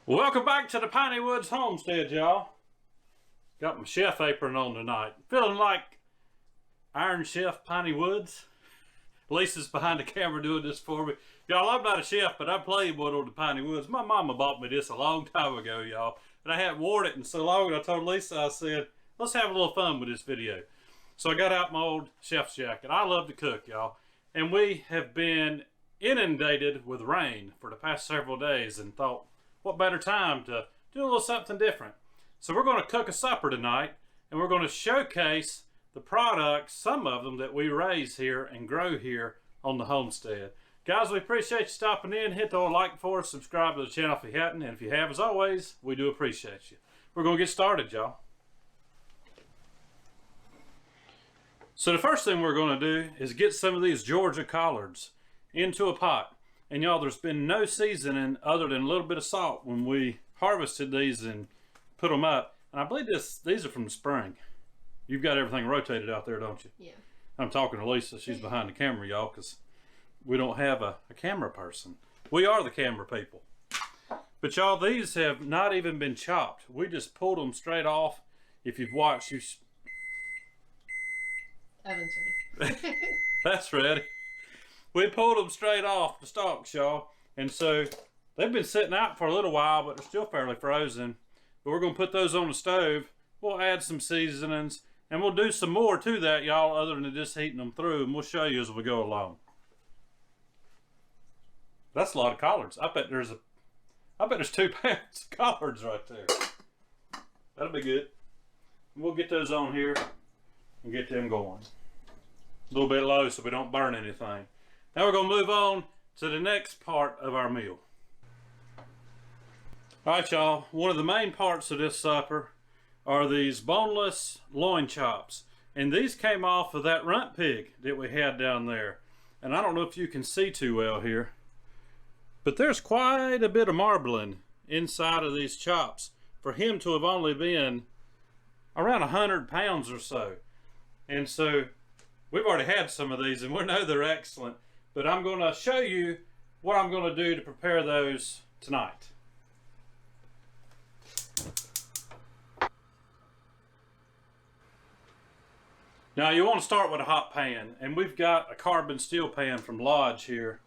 Welcome back to the Piney Woods Homestead, y'all. Got my chef apron on tonight. Feeling like Iron Chef Piney Woods. Lisa's behind the camera doing this for me. Y'all, I'm not a chef, but I played one on the Piney Woods. My mama bought me this a long time ago, y'all. And I hadn't worn it in so long, and I told Lisa, I said, let's have a little fun with this video. So I got out my old chef's jacket. I love to cook, y'all. And we have been inundated with rain for the past several days and thought, what better time to do a little something different. So we're going to cook a supper tonight, and we're going to showcase the products, some of them that we raise here and grow here on the homestead. Guys, we appreciate you stopping in. Hit the like for us, subscribe to the channel if you haven't, and if you have, as always, we do appreciate you. We're going to get started, y'all. So the first thing we're going to do is get some of these Georgia collards into a pot. And y'all, there's been no seasoning other than a little bit of salt when we harvested these and put them up. And I believe these are from the spring. You've got everything rotated out there, don't you? Yeah. I'm talking to Lisa. She's behind the camera, y'all, because we don't have a camera person. We are the camera people. But y'all, these have not even been chopped. We just pulled them straight off. If you've watched, Oven's ready. That's ready. We pulled them straight off the stalks, y'all. And so they've been sitting out for a little while, but they're still fairly frozen. But we're going to put those on the stove. We'll add some seasonings, and we'll do some more to that, y'all, other than just heating them through, and we'll show you as we go along. That's a lot of collards. I bet there's 2 pounds of collards right there. That'll be good. And we'll get those on here and get them going. A little bit low so we don't burn anything. Now we're going to move on to the next part of our meal. Alright, y'all, one of the main parts of this supper are these boneless loin chops. And these came off of that runt pig that we had down there. And I don't know if you can see too well here, but there's quite a bit of marbling inside of these chops for him to have only been around 100 pounds or so. And so we've already had some of these and we know they're excellent. But I'm going to show you what I'm going to do to prepare those tonight. Now you want to start with a hot pan, and we've got a carbon steel pan from Lodge here.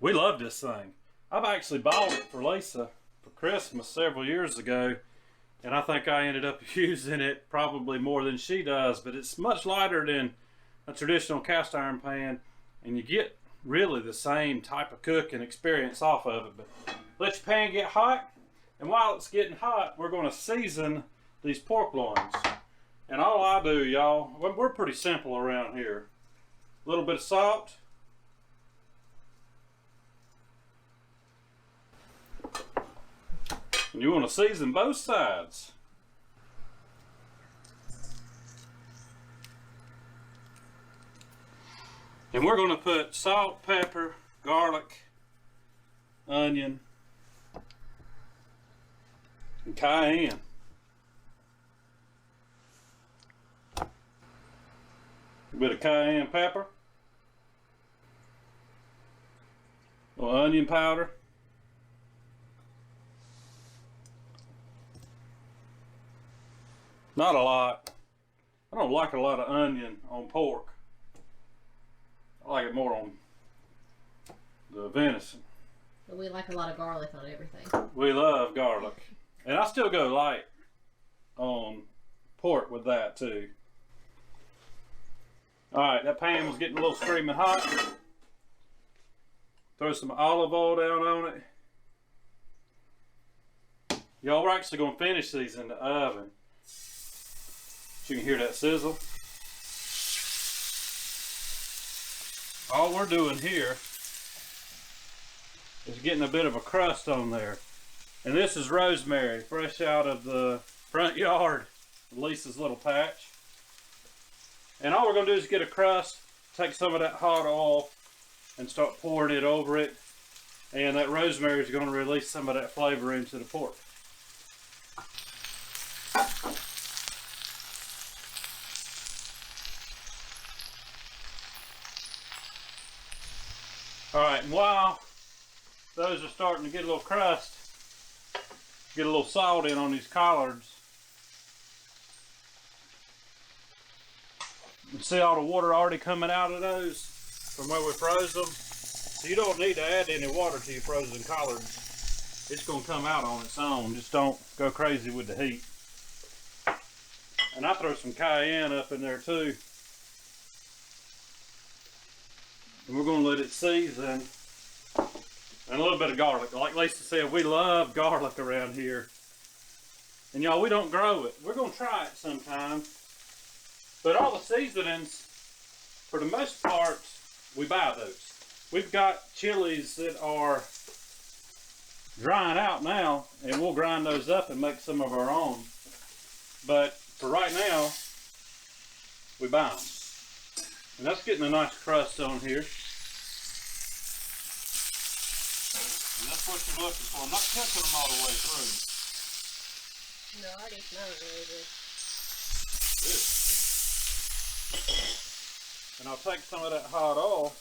We love this thing. I've actually bought it for Lisa for Christmas several years ago, and I think I ended up using it probably more than she does, but it's much lighter than a traditional cast iron pan, and you get really the same type of cooking experience off of it. But let your pan get hot, and while it's getting hot, we're going to season these pork loins. And all I do, y'all, we're pretty simple around here. A little bit of salt. And you want to season both sides. And we're going to put salt, pepper, garlic, onion, and cayenne. A bit of cayenne pepper, a little onion powder, not a lot. I don't like a lot of onion on pork. I like it more on the venison. But we like a lot of garlic on everything. We love garlic. And I still go light on pork with that too. Alright, that pan was getting a little screaming hot. Throw some olive oil down on it. Y'all, we're actually going to finish these in the oven. So you can hear that sizzle. All we're doing here is getting a bit of a crust on there. And this is rosemary, fresh out of the front yard of Lisa's little patch. And all we're going to do is get a crust, take some of that hot oil, and start pouring it over it. And that rosemary is going to release some of that flavor into the pork. All right, and while those are starting to get a little crust, get a little salt in on these collards. You see all the water already coming out of those from where we froze them. So you don't need to add any water to your frozen collards. It's going to come out on its own. Just don't go crazy with the heat. And I throw some cayenne up in there too. And we're going to let it season. And a little bit of garlic. Like Lisa said, we love garlic around here. And y'all, we don't grow it. We're going to try it sometime. But all the seasonings, for the most part, we buy those. We've got chilies that are drying out now, and we'll grind those up and make some of our own. But for right now, we buy them. And that's getting a nice crust on here. And that's what you're looking for. I'm not cooking them all the way through. No, I already smell it really good. Good. And I'll take some of that hot oil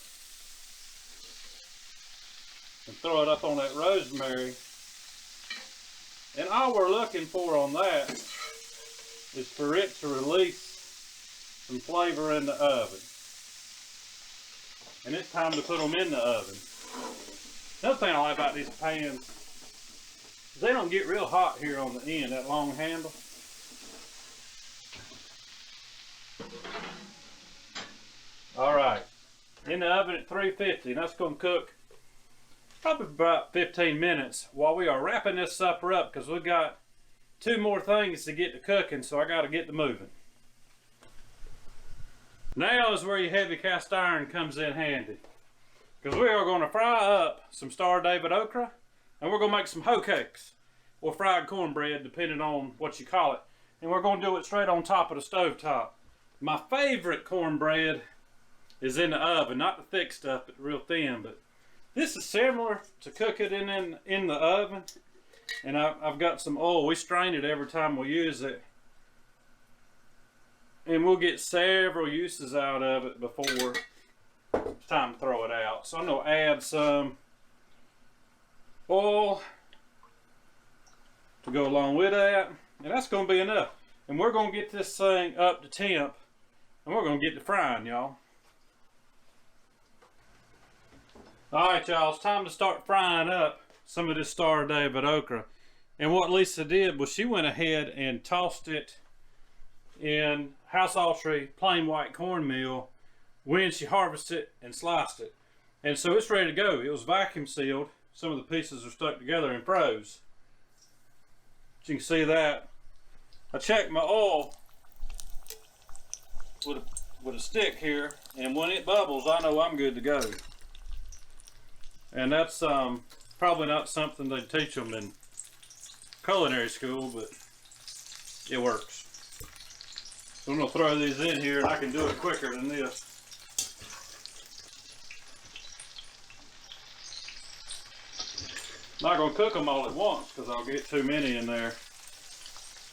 and throw it up on that rosemary. And all we're looking for on that is for it to release some flavor in the oven. And it's time to put them in the oven. Another thing I like about these pans is they don't get real hot here on the end, that long handle. Alright, in the oven at 350, and that's going to cook probably about 15 minutes while we are wrapping this supper up, because we've got 2 more things to get to cooking, so I got to get to moving. Now is where your heavy cast iron comes in handy, because we are going to fry up some Star David okra, and we're going to make some hoe cakes or fried cornbread, depending on what you call it, and we're going to do it straight on top of the stove top. My favorite cornbread is in the oven, not the thick stuff, but real thin. But this is similar to cook it in the oven. And I've got some oil. We strain it every time we use it. And we'll get several uses out of it before it's time to throw it out. So I'm going to add some oil to go along with that. And that's going to be enough. And we're going to get this thing up to temp. And we're going to get to frying, y'all. Alright, y'all, it's time to start frying up some of this Star David okra. And what Lisa did was she went ahead and tossed it in House Autry plain white cornmeal when she harvested it and sliced it. And so it's ready to go. It was vacuum sealed. Some of the pieces are stuck together and froze. As you can see that. I checked my oil with a stick here, and when it bubbles, I know I'm good to go. And that's probably not something they teach them in culinary school, but it works. So I'm going to throw these in here, and I can do it quicker than this. I'm not going to cook them all at once because I'll get too many in there.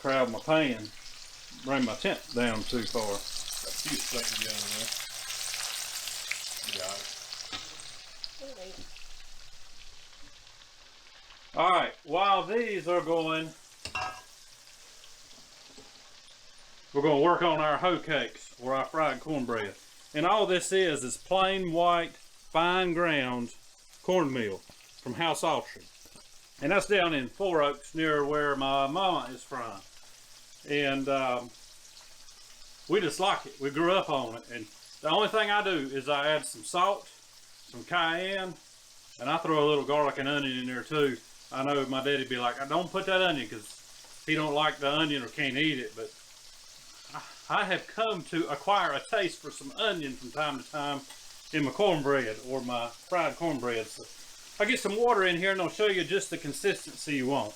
Crowd my pan. Bring my tent down too far. A few stuck together there. Got it. Alright, while these are going, we're going to work on our hoe cakes or our fried cornbread. And all this is plain white, fine ground cornmeal from House Autry. And that's down in Four Oaks near where my mama is from. And we just like it. We grew up on it. And the only thing I do is I add some salt, some cayenne, and I throw a little garlic and onion in there too. I know my daddy'd be like, I don't put that onion because he don't like the onion or can't eat it, but I have come to acquire a taste for some onion from time to time in my cornbread or my fried cornbread. So I'll get some water in here and I'll show you just the consistency you want.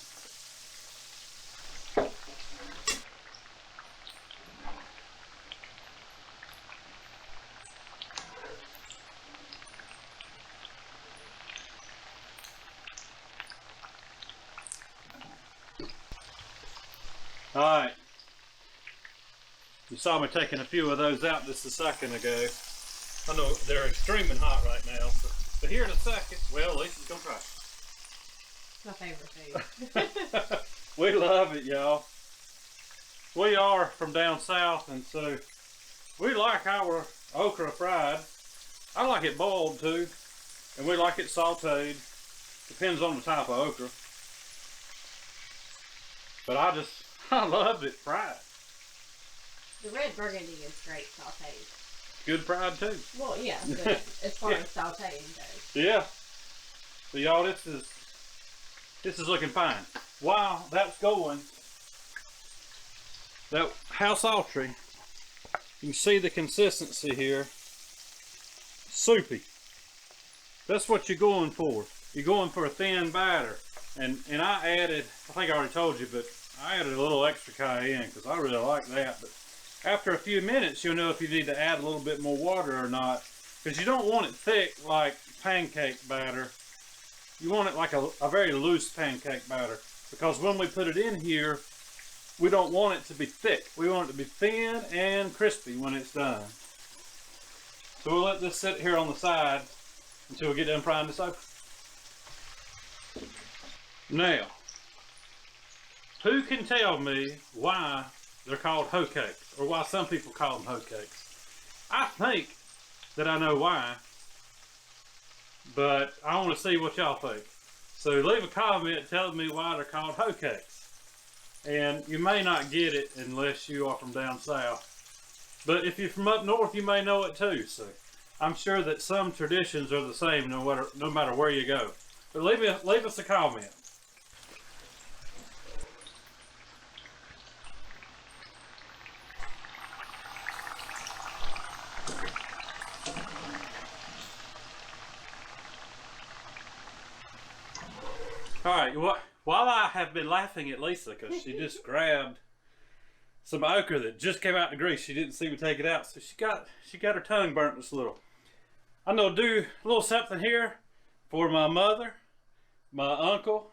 Alright, you saw me taking a few of those out just a second ago. I know they're extremely hot right now, but here in a second, well, Lisa's going to try. My favorite food. We love it, y'all. We are from down south, and so we like our okra fried. I like it boiled too, and we like it sauteed. Depends on the type of okra. But I love it fried. The red burgundy is great sauteed. Good fried too. Well, yeah, but as far as sauteing goes. Yeah. So y'all, this is looking fine. While that's going, that how sultry, you can see the consistency here. Soupy. That's what you're going for. You're going for a thin batter. And I added, I think I already told you, but I added a little extra cayenne because I really like that. But after a few minutes, you'll know if you need to add a little bit more water or not. Because you don't want it thick like pancake batter. You want it like a very loose pancake batter. Because when we put it in here, we don't want it to be thick. We want it to be thin and crispy when it's done. So we'll let this sit here on the side until we get done frying this okra. Now, who can tell me why they're called hoe cakes, or why some people call them hoe cakes? I think that I know why, but I want to see what y'all think. So leave a comment telling me why they're called hoe cakes. And you may not get it unless you are from down south. But if you're from up north, you may know it too. So I'm sure that some traditions are the same no matter where you go. But leave us a comment. Alright, while I have been laughing at Lisa because she just grabbed some okra that just came out of the grease, she didn't see me take it out, so she got her tongue burnt just a little. I'm gonna do a little something here for my mother, my uncle,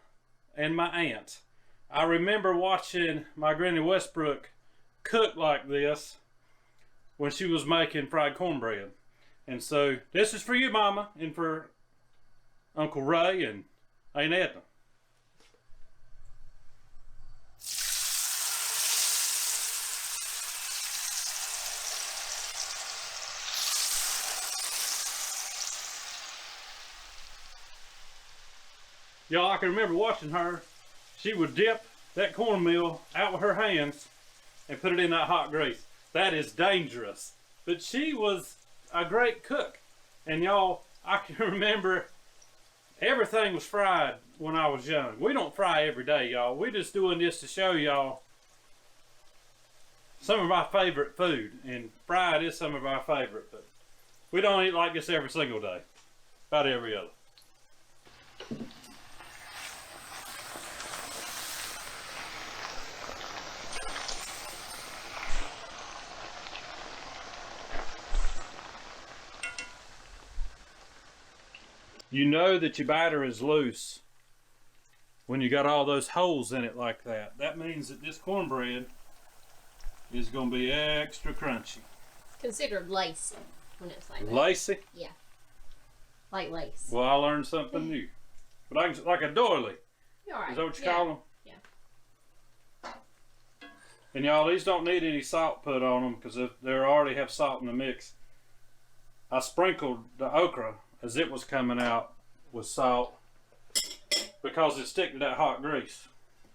and my aunt. I remember watching my Granny Westbrook cook like this when she was making fried cornbread. And so this is for you, Mama, and for Uncle Ray and Aunt Edna. Y'all, I can remember watching her. She would dip that cornmeal out with her hands and put it in that hot grease. That is dangerous. But she was a great cook. And y'all, I can remember everything was fried when I was young. We don't fry every day, y'all. We're just doing this to show y'all some of my favorite food. And fried is some of our favorite, but we don't eat like this every single day. About every other. You know that your batter is loose when you got all those holes in it like that. That means that this cornbread is going to be extra crunchy. Considered lacy when it's like that. Lacy? Yeah. Like lace. Well, I learned something new. But like a doily. All right. Is that what you call them? Yeah. And y'all, these don't need any salt put on them because they already have salt in the mix. I sprinkled the okra as it was coming out with salt because it stick to that hot grease.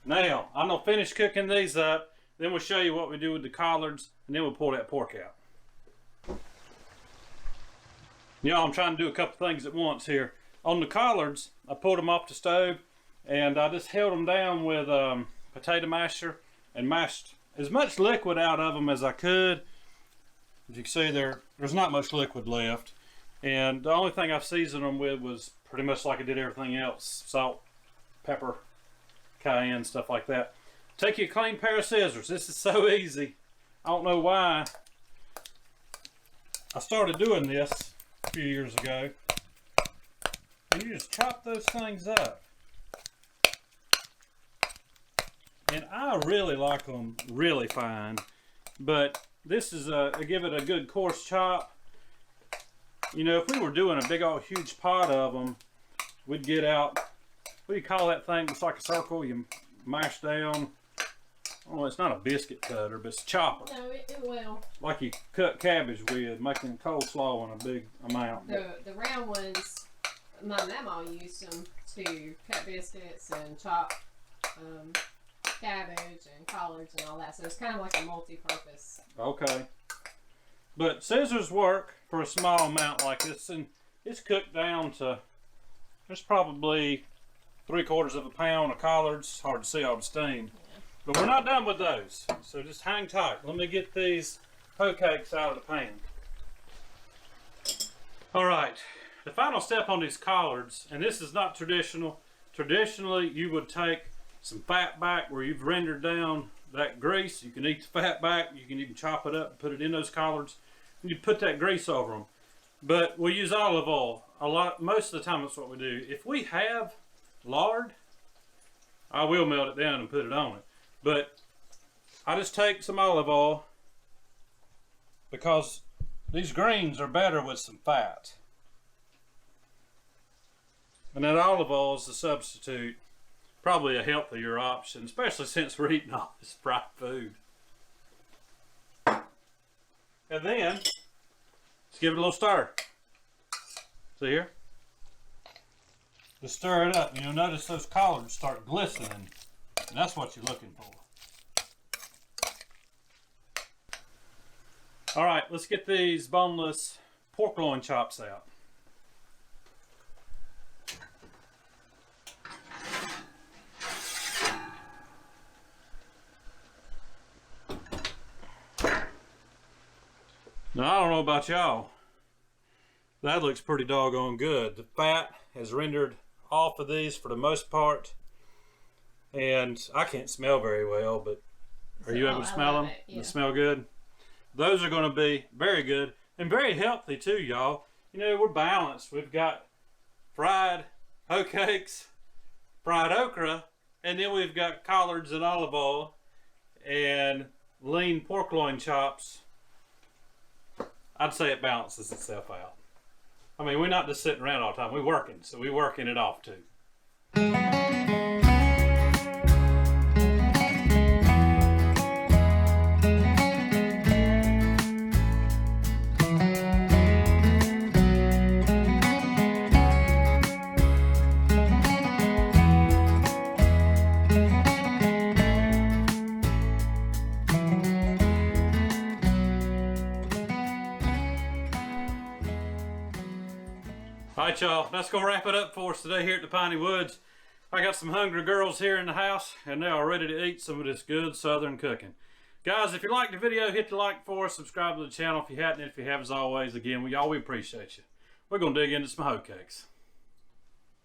Now, I'm going to finish cooking these up, then we'll show you what we do with the collards, and then we'll pull that pork out. Y'all, I'm trying to do a couple things at once here. On the collards, I pulled them off the stove, and I just held them down with potato masher and mashed as much liquid out of them as I could. As you can see, there's not much liquid left. And the only thing I've seasoned them with was pretty much like I did everything else. Salt, pepper, cayenne, stuff like that. Take you a clean pair of scissors. This is so easy. I don't know why I started doing this a few years ago. And you just chop those things up. And I really like them really fine. But this is give it a good coarse chop. You know, if we were doing a big old huge pot of them, we'd get out what do you call that thing? It's like a circle you mash down. Oh, it's not a biscuit cutter, but it's a chopper. No, it will. Like you cut cabbage with, making coleslaw in a big amount. The round ones, my mama used them to cut biscuits and chop cabbage and collards and all that. So it's kind of like a multi-purpose. Okay. But scissors work for a small amount like this, and it's cooked down to, there's probably 3/4 of a pound of collards. Hard to see all the steam. But we're not done with those, so just hang tight. Let me get these hoe cakes out of the pan. All right, the final step on these collards, and this is not traditional. Traditionally, you would take some fat back where you've rendered down that grease. You can eat the fat back. You can even chop it up and put it in those collards. And you put that grease over them. But we use olive oil a lot. Most of the time, that's what we do. If we have lard, I will melt it down and put it on it. But I just take some olive oil because these greens are better with some fat. And that olive oil is the substitute, probably a healthier option, especially since we're eating all this fried food. And then, let's give it a little stir. See here? Just stir it up. You'll notice those collards start glistening. And that's what you're looking for. All right, let's get these boneless pork loin chops out. Now, I don't know about y'all. That looks pretty doggone good. The fat has rendered off of these for the most part. And I can't smell very well, but are you able to smell them? Yeah. They smell good. Those are going to be very good and very healthy too, y'all. You know, we're balanced. We've got fried hoe cakes, fried okra, and then we've got collards and olive oil and lean pork loin chops. I'd say it balances itself out. I mean, we're not just sitting around all the time. We're working, so we're working it off too. Alright y'all, that's going to wrap it up for us today here at the Piney Woods. I got some hungry girls here in the house and they are ready to eat some of this good southern cooking. Guys, if you liked the video, hit the like for us, subscribe to the channel if you hadn't. If you have, as always, again, we appreciate you. We're going to dig into some hoe cakes.